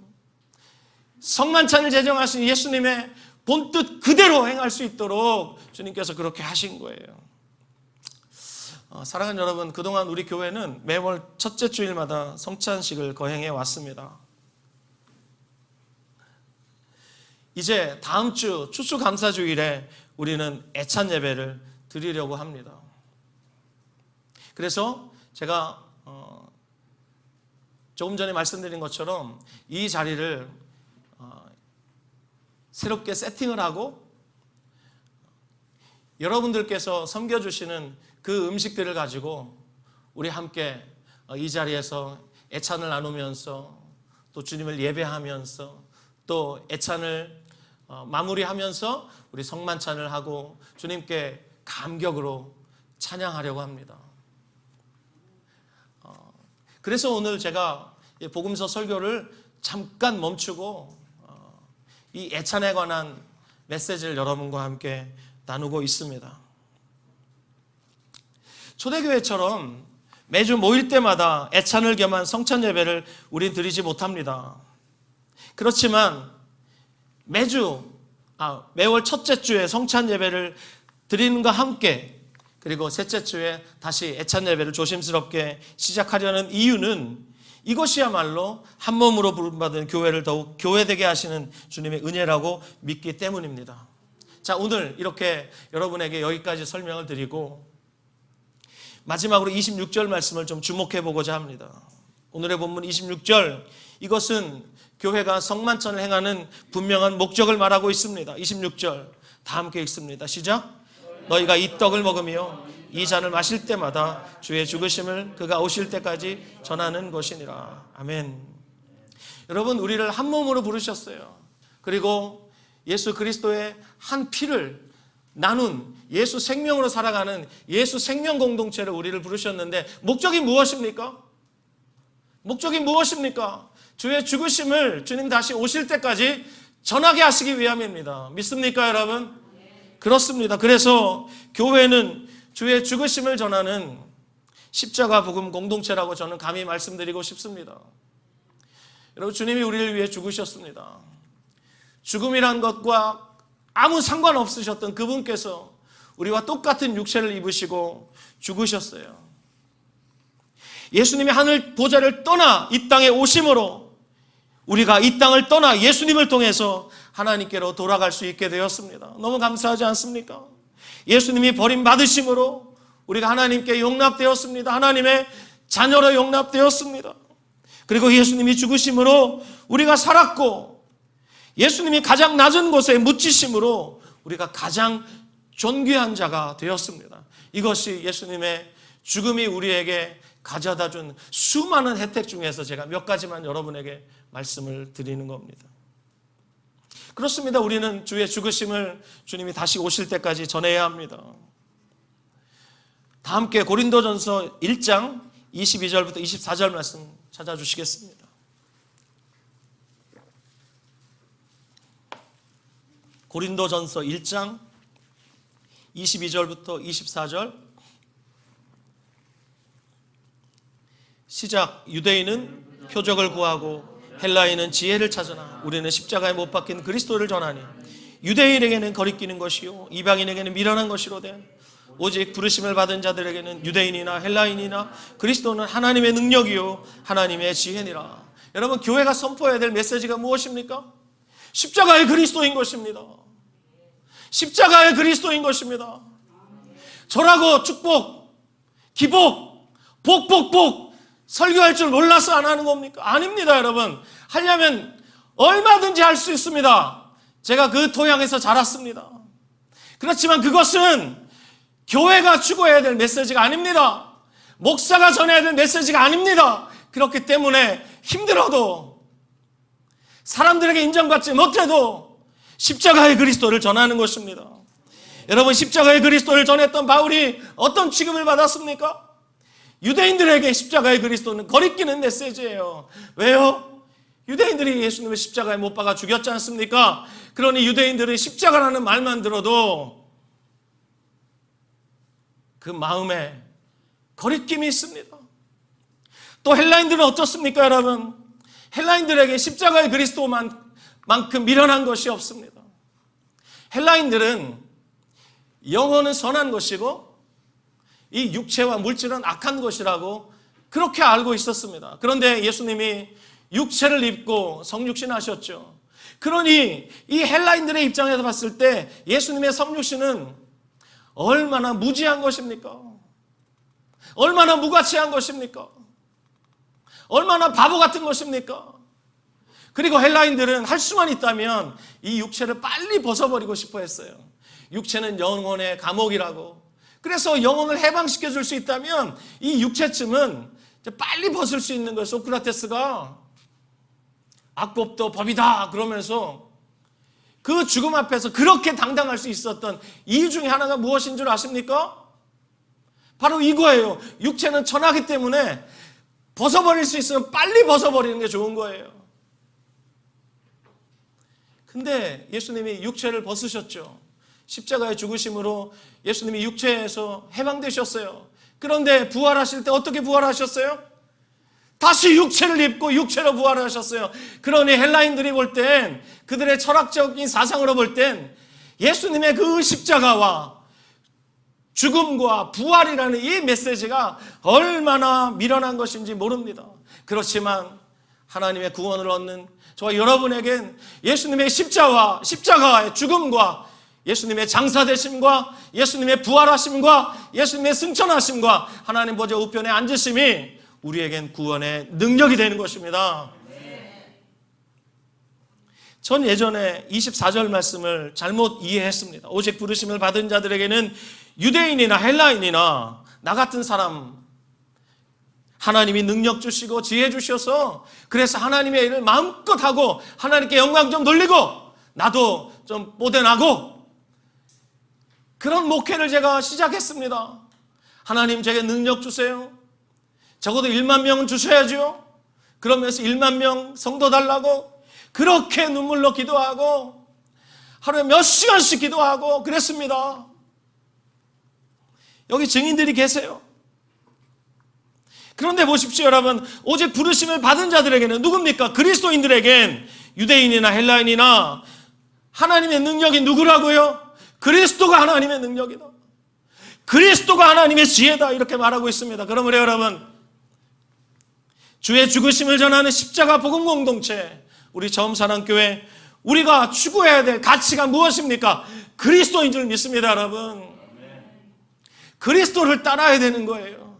성만찬을 제정하신 예수님의 본뜻 그대로 행할 수 있도록 주님께서 그렇게 하신 거예요. 사랑하는 여러분, 그동안 우리 교회는 매월 첫째 주일마다 성찬식을 거행해 왔습니다. 이제 다음 주 추수감사주일에 우리는 애찬 예배를 드리려고 합니다. 그래서 제가 조금 전에 말씀드린 것처럼 이 자리를 새롭게 세팅을 하고 여러분들께서 섬겨주시는 그 음식들을 가지고 우리 함께 이 자리에서 애찬을 나누면서 또 주님을 예배하면서 또 애찬을 마무리하면서 우리 성만찬을 하고 주님께 감격으로 찬양하려고 합니다. 그래서 오늘 제가 복음서 설교를 잠깐 멈추고 이 애찬에 관한 메시지를 여러분과 함께 나누고 있습니다. 초대교회처럼 매주 모일 때마다 애찬을 겸한 성찬 예배를 우린 드리지 못합니다. 그렇지만 매월 첫째 주에 성찬 예배를 드리는과 함께 그리고 셋째 주에 다시 애찬 예배를 조심스럽게 시작하려는 이유는 이것이야말로 한 몸으로 부름받은 교회를 더욱 교회되게 하시는 주님의 은혜라고 믿기 때문입니다. 자, 오늘 이렇게 여러분에게 여기까지 설명을 드리고 마지막으로 26절 말씀을 좀 주목해 보고자 합니다. 오늘의 본문 26절, 이것은 교회가 성만찬을 행하는 분명한 목적을 말하고 있습니다. 26절 다 함께 읽습니다. 시작. 너희가 이 떡을 먹으며 이 잔을 마실 때마다 주의 죽으심을 그가 오실 때까지 전하는 것이니라. 아멘. 여러분, 우리를 한 몸으로 부르셨어요. 그리고 예수 그리스도의 한 피를 나눈 예수 생명으로 살아가는 예수 생명 공동체를 우리를 부르셨는데 목적이 무엇입니까? 목적이 무엇입니까? 주의 죽으심을 주님 다시 오실 때까지 전하게 하시기 위함입니다. 믿습니까, 여러분? 그렇습니다. 그래서 교회는 주의 죽으심을 전하는 십자가 복음 공동체라고 저는 감히 말씀드리고 싶습니다. 여러분, 주님이 우리를 위해 죽으셨습니다. 죽음이란 것과 아무 상관없으셨던 그분께서 우리와 똑같은 육체를 입으시고 죽으셨어요. 예수님이 하늘 보좌를 떠나 이 땅에 오심으로 우리가 이 땅을 떠나 예수님을 통해서 하나님께로 돌아갈 수 있게 되었습니다. 너무 감사하지 않습니까? 예수님이 버림받으심으로 우리가 하나님께 용납되었습니다. 하나님의 자녀로 용납되었습니다. 그리고 예수님이 죽으심으로 우리가 살았고 예수님이 가장 낮은 곳에 묻히심으로 우리가 가장 존귀한 자가 되었습니다. 이것이 예수님의 죽음이 우리에게 가져다 준 수많은 혜택 중에서 제가 몇 가지만 여러분에게 말씀을 드리는 겁니다. 그렇습니다. 우리는 주의 죽으심을 주님이 다시 오실 때까지 전해야 합니다. 다 함께 고린도전서 1장 22절부터 24절 말씀 찾아주시겠습니다. 고린도전서 1장 22절부터 24절 시작. 유대인은 표적을 구하고 헬라인은 지혜를 찾으나 우리는 십자가에 못 박힌 그리스도를 전하니 유대인에게는 거리끼는 것이요 이방인에게는 미련한 것이로되 오직 부르심을 받은 자들에게는 유대인이나 헬라인이나 그리스도는 하나님의 능력이요 하나님의 지혜니라. 여러분, 교회가 선포해야 될 메시지가 무엇입니까? 십자가의 그리스도인 것입니다. 십자가의 그리스도인 것입니다. 절하고 축복, 기복, 복 설교할 줄 몰라서 안 하는 겁니까? 아닙니다, 여러분. 하려면 얼마든지 할 수 있습니다. 제가 그 토양에서 자랐습니다. 그렇지만 그것은 교회가 추구해야 될 메시지가 아닙니다. 목사가 전해야 될 메시지가 아닙니다. 그렇기 때문에 힘들어도 사람들에게 인정받지 못해도 십자가의 그리스도를 전하는 것입니다. 여러분, 십자가의 그리스도를 전했던 바울이 어떤 취급을 받았습니까? 유대인들에게 십자가의 그리스도는 거리끼는 메시지예요. 왜요? 유대인들이 예수님을 십자가에 못 박아 죽였지 않습니까? 그러니 유대인들은 십자가라는 말만 들어도 그 마음에 거리낌이 있습니다. 또 헬라인들은 어떻습니까, 여러분? 헬라인들에게 십자가의 그리스도만큼 미련한 것이 없습니다. 헬라인들은 영혼은 선한 것이고 이 육체와 물질은 악한 것이라고 그렇게 알고 있었습니다. 그런데 예수님이 육체를 입고 성육신 하셨죠. 그러니 이 헬라인들의 입장에서 봤을 때 예수님의 성육신은 얼마나 무지한 것입니까? 얼마나 무가치한 것입니까? 얼마나 바보 같은 것입니까? 그리고 헬라인들은 할 수만 있다면 이 육체를 빨리 벗어버리고 싶어 했어요. 육체는 영혼의 감옥이라고. 그래서 영혼을 해방시켜 줄 수 있다면 이 육체쯤은 빨리 벗을 수 있는 거예요. 소크라테스가 악법도 법이다 그러면서 그 죽음 앞에서 그렇게 당당할 수 있었던 이유 중에 하나가 무엇인 줄 아십니까? 바로 이거예요. 육체는 천하기 때문에 벗어버릴 수 있으면 빨리 벗어버리는 게 좋은 거예요. 근데 예수님이 육체를 벗으셨죠. 십자가의 죽으심으로 예수님이 육체에서 해방되셨어요. 그런데 부활하실 때 어떻게 부활하셨어요? 다시 육체를 입고 육체로 부활하셨어요. 그러니 헬라인들이 볼 땐, 그들의 철학적인 사상으로 볼 땐 예수님의 그 십자가와 죽음과 부활이라는 이 메시지가 얼마나 미련한 것인지 모릅니다. 그렇지만 하나님의 구원을 얻는 저와 여러분에겐 예수님의 십자가의 죽음과 예수님의 장사되심과 예수님의 부활하심과 예수님의 승천하심과 하나님 보좌 우편에 앉으심이 우리에겐 구원의 능력이 되는 것입니다. 전 예전에 24절 말씀을 잘못 이해했습니다. 오직 부르심을 받은 자들에게는 유대인이나 헬라인이나 나 같은 사람 하나님이 능력 주시고 지혜 주셔서 그래서 하나님의 일을 마음껏 하고 하나님께 영광 좀 돌리고 나도 좀 뽀대나고 그런 목회를 제가 시작했습니다. 하나님 제게 능력 주세요. 적어도 1만 명은 주셔야죠. 그러면서 1만 명 성도 달라고 그렇게 눈물로 기도하고 하루에 몇 시간씩 기도하고 그랬습니다. 여기 증인들이 계세요. 그런데 보십시오, 여러분. 오직 부르심을 받은 자들에게는 누굽니까? 그리스도인들에겐 유대인이나 헬라인이나 하나님의 능력이 누구라고요? 그리스도가 하나님의 능력이다. 그리스도가 하나님의 지혜다. 이렇게 말하고 있습니다. 그러므로 여러분, 주의 죽으심을 전하는 십자가 복음 공동체, 우리 저음사랑교회, 우리가 추구해야 될 가치가 무엇입니까? 그리스도인 줄 믿습니다, 여러분. 그리스도를 따라야 되는 거예요.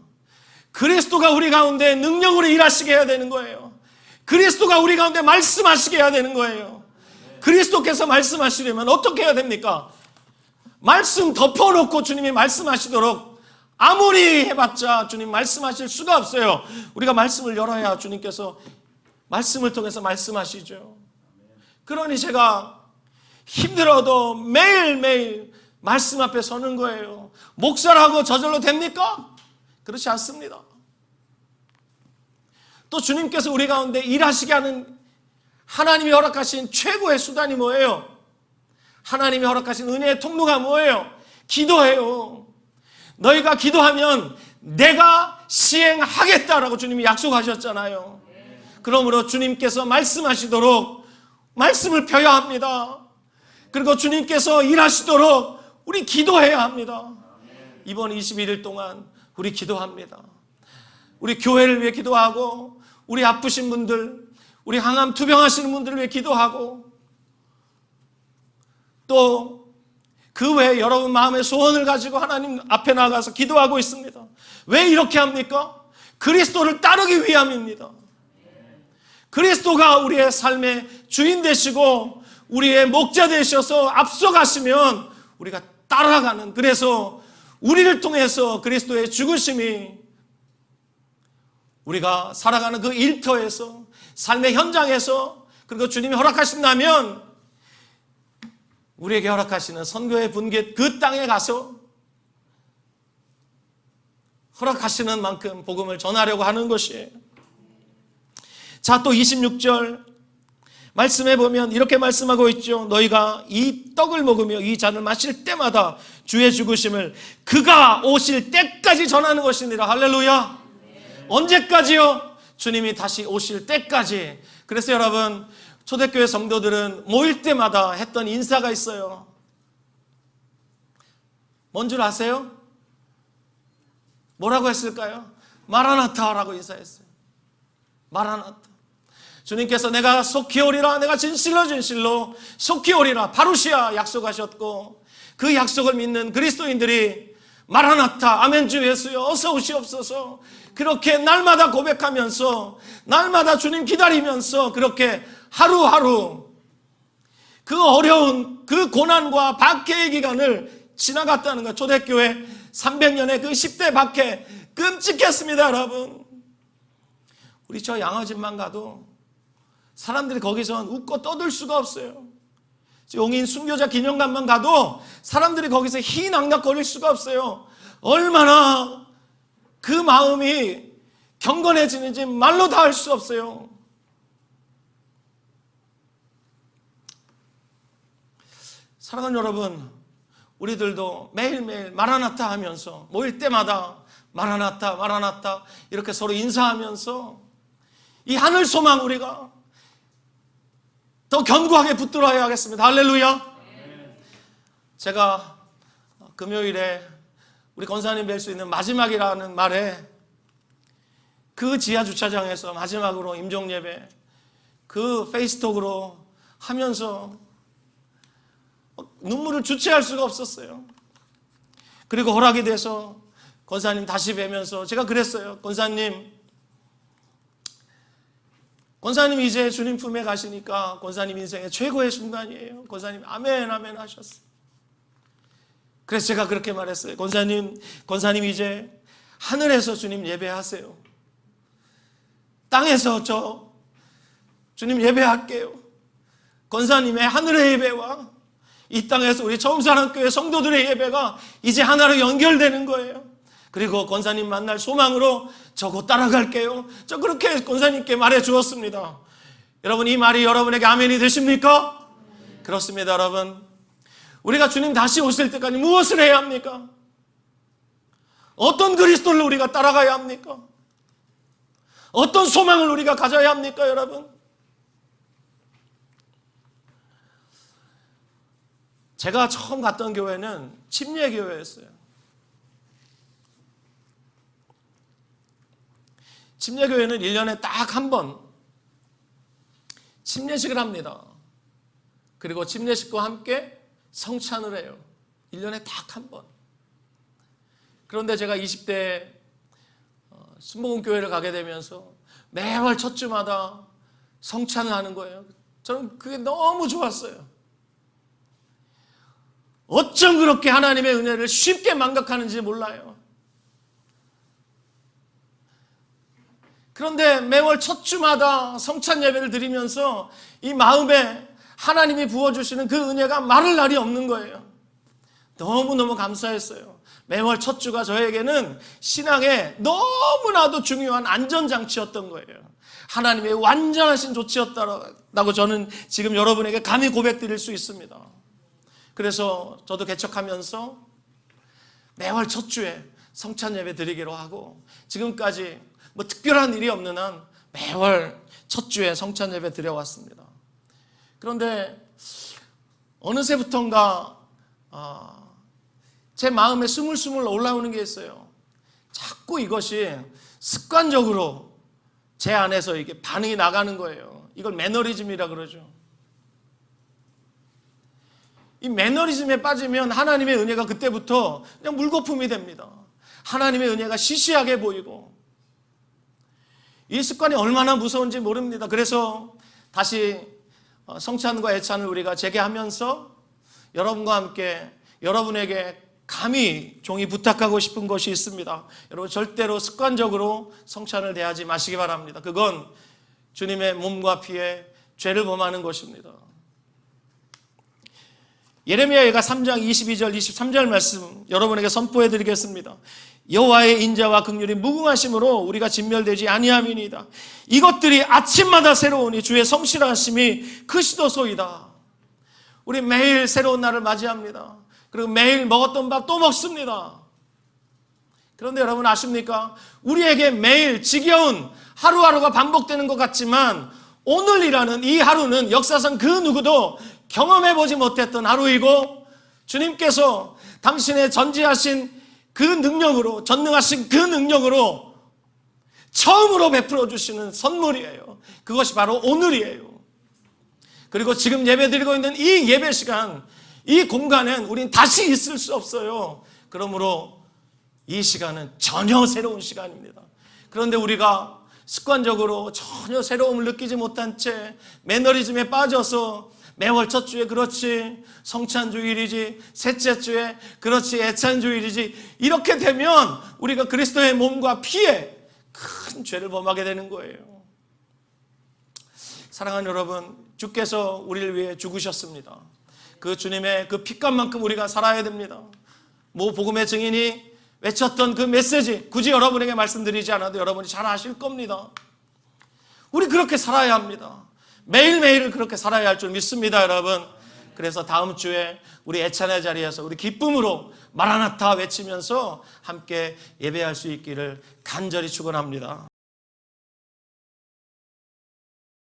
그리스도가 우리 가운데 능력으로 일하시게 해야 되는 거예요. 그리스도가 우리 가운데 말씀하시게 해야 되는 거예요. 그리스도께서 말씀하시려면 어떻게 해야 됩니까? 말씀 덮어놓고 주님이 말씀하시도록 아무리 해봤자 주님 말씀하실 수가 없어요. 우리가 말씀을 열어야 주님께서 말씀을 통해서 말씀하시죠. 그러니 제가 힘들어도 매일매일 말씀 앞에 서는 거예요. 목사라고 저절로 됩니까? 그렇지 않습니다. 또 주님께서 우리 가운데 일하시게 하는 하나님이 허락하신 최고의 수단이 뭐예요? 하나님이 허락하신 은혜의 통로가 뭐예요? 기도해요. 너희가 기도하면 내가 시행하겠다라고 주님이 약속하셨잖아요. 그러므로 주님께서 말씀하시도록 말씀을 펴야 합니다. 그리고 주님께서 일하시도록 우리 기도해야 합니다. 이번 21일 동안 우리 기도합니다. 우리 교회를 위해 기도하고 우리 아프신 분들, 우리 항암 투병하시는 분들을 위해 기도하고 또 그 외에 여러분 마음의 소원을 가지고 하나님 앞에 나가서 기도하고 있습니다. 왜 이렇게 합니까? 그리스도를 따르기 위함입니다. 그리스도가 우리의 삶의 주인 되시고 우리의 목자 되셔서 앞서가시면 우리가 따라가는, 그래서 우리를 통해서 그리스도의 죽으심이 우리가 살아가는 그 일터에서, 삶의 현장에서, 그리고 주님이 허락하신다면 우리에게 허락하시는 선교의 분깃 그 땅에 가서 허락하시는 만큼 복음을 전하려고 하는 것이에요. 자, 또 26절 말씀해 보면 이렇게 말씀하고 있죠. 너희가 이 떡을 먹으며 이 잔을 마실 때마다 주의 죽으심을 그가 오실 때까지 전하는 것이니라. 할렐루야. 언제까지요? 주님이 다시 오실 때까지. 그래서 여러분, 초대교회 성도들은 모일 때마다 했던 인사가 있어요. 뭔 줄 아세요? 뭐라고 했을까요? 마라나타라고 인사했어요. 마라나타. 주님께서 내가 속히 오리라, 내가 진실로 속히 오리라 파루시아 약속하셨고, 그 약속을 믿는 그리스도인들이 마라나타, 아멘 주 예수여 어서 오시옵소서, 그렇게 날마다 고백하면서 날마다 주님 기다리면서 그렇게 하루하루 그 어려운 그 고난과 박해의 기간을 지나갔다는 것. 초대교회 300년의 그 10대 박해 끔찍했습니다. 여러분, 우리 저 양화진만 가도 사람들이 거기서 웃고 떠들 수가 없어요. 용인 순교자 기념관만 가도 사람들이 거기서 희낙낙거릴 수가 없어요. 얼마나 그 마음이 경건해지는지 말로 다 할 수 없어요. 사랑하는 여러분, 우리들도 매일매일 마라나타 하면서 모일 때마다 마라나타 마라나타 이렇게 서로 인사하면서 이 하늘 소망 우리가 더 견고하게 붙들어야 하겠습니다. 할렐루야. 제가 금요일에 우리 권사님 뵐 수 있는 마지막이라는 말에 그 지하 주차장에서 마지막으로 임종 예배 그 페이스톡으로 하면서 눈물을 주체할 수가 없었어요. 그리고 허락이 돼서 권사님 다시 뵈면서 제가 그랬어요. 권사님 이제 주님 품에 가시니까 권사님 인생의 최고의 순간이에요. 권사님 아멘 아멘 하셨어요. 그래서 제가 그렇게 말했어요. 권사님 이제 하늘에서 주님 예배하세요. 땅에서 저 주님 예배할게요. 권사님의 하늘의 예배와 이 땅에서 우리 처음사랑교회 성도들의 예배가 이제 하나로 연결되는 거예요. 그리고 권사님 만날 소망으로 저 곧 따라갈게요. 저 그렇게 권사님께 말해 주었습니다. 여러분, 이 말이 여러분에게 아멘이 되십니까? 그렇습니다. 여러분, 우리가 주님 다시 오실 때까지 무엇을 해야 합니까? 어떤 그리스도를 우리가 따라가야 합니까? 어떤 소망을 우리가 가져야 합니까? 여러분, 제가 처음 갔던 교회는 침례교회였어요. 침례교회는 1년에 딱 한 번 침례식을 합니다. 그리고 침례식과 함께 성찬을 해요. 1년에 딱 한 번. 그런데 제가 20대 순복음교회를 가게 되면서 매월 첫 주마다 성찬을 하는 거예요. 저는 그게 너무 좋았어요. 어쩜 그렇게 하나님의 은혜를 쉽게 망각하는지 몰라요. 그런데 매월 첫 주마다 성찬 예배를 드리면서 이 마음에 하나님이 부어주시는 그 은혜가 말할 날이 없는 거예요. 너무너무 감사했어요. 매월 첫 주가 저에게는 신앙에 너무나도 중요한 안전장치였던 거예요. 하나님의 완전하신 조치였다고 저는 지금 여러분에게 감히 고백드릴 수 있습니다. 그래서 저도 개척하면서 매월 첫 주에 성찬 예배 드리기로 하고, 지금까지 뭐 특별한 일이 없는 한 매월 첫 주에 성찬 예배 드려왔습니다. 그런데 어느새부턴가 제 마음에 스물스물 올라오는 게 있어요. 자꾸 이것이 습관적으로 제 안에서 이게 반응이 나가는 거예요. 이걸 매너리즘이라 그러죠. 이 매너리즘에 빠지면 하나님의 은혜가 그때부터 그냥 물거품이 됩니다. 하나님의 은혜가 시시하게 보이고, 이 습관이 얼마나 무서운지 모릅니다. 그래서 다시 성찬과 애찬을 우리가 재개하면서 여러분과 함께 여러분에게 감히 종이 부탁하고 싶은 것이 있습니다. 여러분, 절대로 습관적으로 성찬을 대하지 마시기 바랍니다. 그건 주님의 몸과 피에 죄를 범하는 것입니다. 예레미야가 3장 22절 23절 말씀 여러분에게 선포해 드리겠습니다. 여호와의 인자와 긍휼이 무궁하심으로 우리가 진멸되지 아니함이니이다. 이것들이 아침마다 새로우니 주의 성실하심이 크시도소이다. 우리 매일 새로운 날을 맞이합니다. 그리고 매일 먹었던 밥 또 먹습니다. 그런데 여러분 아십니까? 우리에게 매일 지겨운 하루하루가 반복되는 것 같지만 오늘이라는 이 하루는 역사상 그 누구도 경험해보지 못했던 하루이고, 주님께서 당신의 전지하신 그 능력으로, 전능하신 그 능력으로 처음으로 베풀어 주시는 선물이에요. 그것이 바로 오늘이에요. 그리고 지금 예배드리고 있는 이 예배 시간, 이 공간엔 우린 다시 있을 수 없어요. 그러므로 이 시간은 전혀 새로운 시간입니다. 그런데 우리가 습관적으로 전혀 새로움을 느끼지 못한 채 매너리즘에 빠져서 매월 첫 주에 그렇지, 성찬주일이지, 셋째 주에 그렇지, 애찬주일이지, 이렇게 되면 우리가 그리스도의 몸과 피에 큰 죄를 범하게 되는 거예요. 사랑하는 여러분, 주께서 우리를 위해 죽으셨습니다. 그 주님의 그 피값만큼 우리가 살아야 됩니다. 모 복음의 증인이 외쳤던 그 메시지, 굳이 여러분에게 말씀드리지 않아도 여러분이 잘 아실 겁니다. 우리 그렇게 살아야 합니다. 매일매일 그렇게 살아야 할 줄 믿습니다, 여러분. 그래서 다음 주에 우리 애찬의 자리에서 우리 기쁨으로 마라나타 외치면서 함께 예배할 수 있기를 간절히 축원합니다.